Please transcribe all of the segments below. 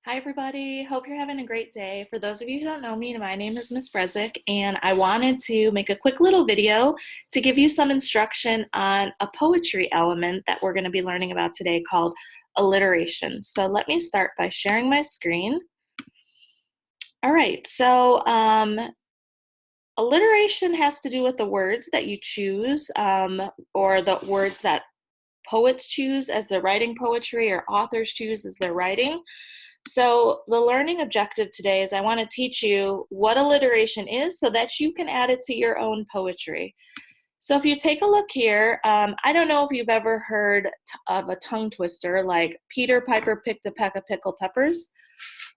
Hi, everybody. Hope you're having a great day. For those of you who don't know me, my name is Miss Brezick, and I wanted to make a quick little video to give you some instruction on a poetry element that we're going to be learning about today called alliteration. So let me start by sharing my screen. All right, so alliteration has to do with the words that you choose or the words that poets choose as they're writing poetry or authors choose as they're writing. So the learning objective today is I want to teach you what alliteration is so that you can add it to your own poetry. So if you take a look here, I don't know if you've ever heard of a tongue twister like Peter Piper picked a peck of pickled peppers.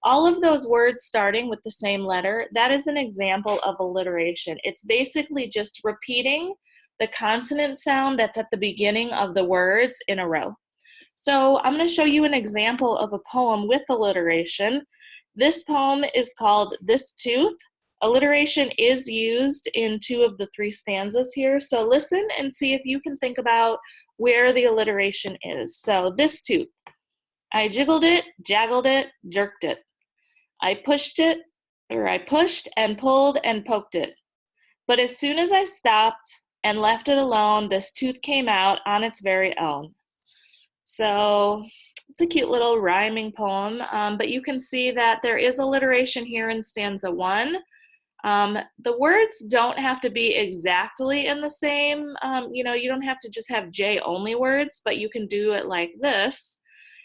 All of those words starting with the same letter, that is an example of alliteration. It's basically just repeating the consonant sound that's at the beginning of the words in a row. So I'm going to show you an example of a poem with alliteration. This poem is called This Tooth. Alliteration is used in 2 of the 3 stanzas here. So listen and see if you can think about where the alliteration is. So this tooth. I jiggled it, jaggled it, jerked it. I pushed and pulled and poked it. But as soon as I stopped and left it alone, this tooth came out on its very own. So it's a cute little rhyming poem, but you can see that there is alliteration here in stanza 1. The words don't have to be exactly in the same, you don't have to just have J only words, but you can do it like this.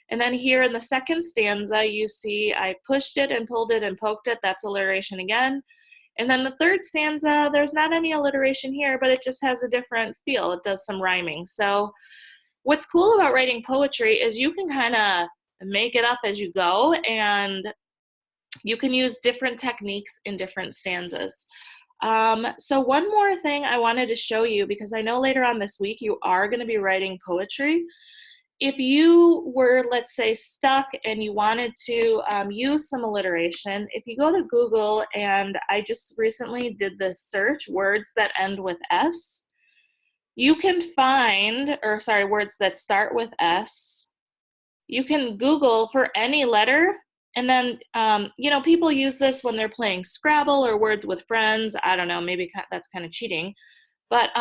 And then here in the second stanza, you see I pushed it and pulled it and poked it. That's alliteration again. And then the third stanza, there's not any alliteration here, but it just has a different feel. It does some rhyming. So what's cool about writing poetry is you can kind of make it up as you go, and you can use different techniques in different stanzas. So one more thing I wanted to show you, because I know later on this week you are going to be writing poetry. If you were, let's say, stuck and you wanted to use some alliteration, if you go to Google, and I just recently did this search, words that end with S, you can find, words that start with S. You can Google for any letter, and then, people use this when they're playing Scrabble or Words with Friends. I don't know, maybe that's kind of cheating. But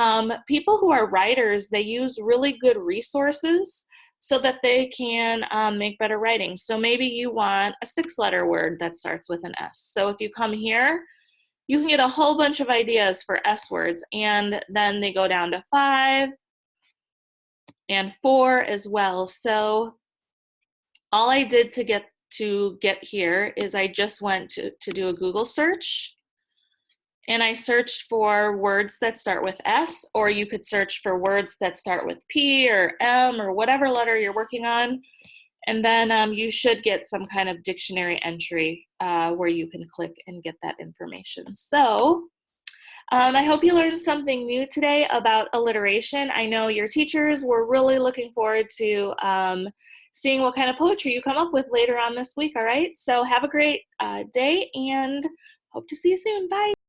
people who are writers, they use really good resources so that they can make better writing. So maybe you want a 6-letter word that starts with an S. So if you come here, you can get a whole bunch of ideas for S words, and then they go down to 5 and 4 as well. So all I did to get here is I just went to do a Google search, and I searched for words that start with S, or you could search for words that start with P or M or whatever letter you're working on. And then you should get some kind of dictionary entry where you can click and get that information. So I hope you learned something new today about alliteration. I know your teachers were really looking forward to seeing what kind of poetry you come up with later on this week, all right? So have a great day, and hope to see you soon. Bye.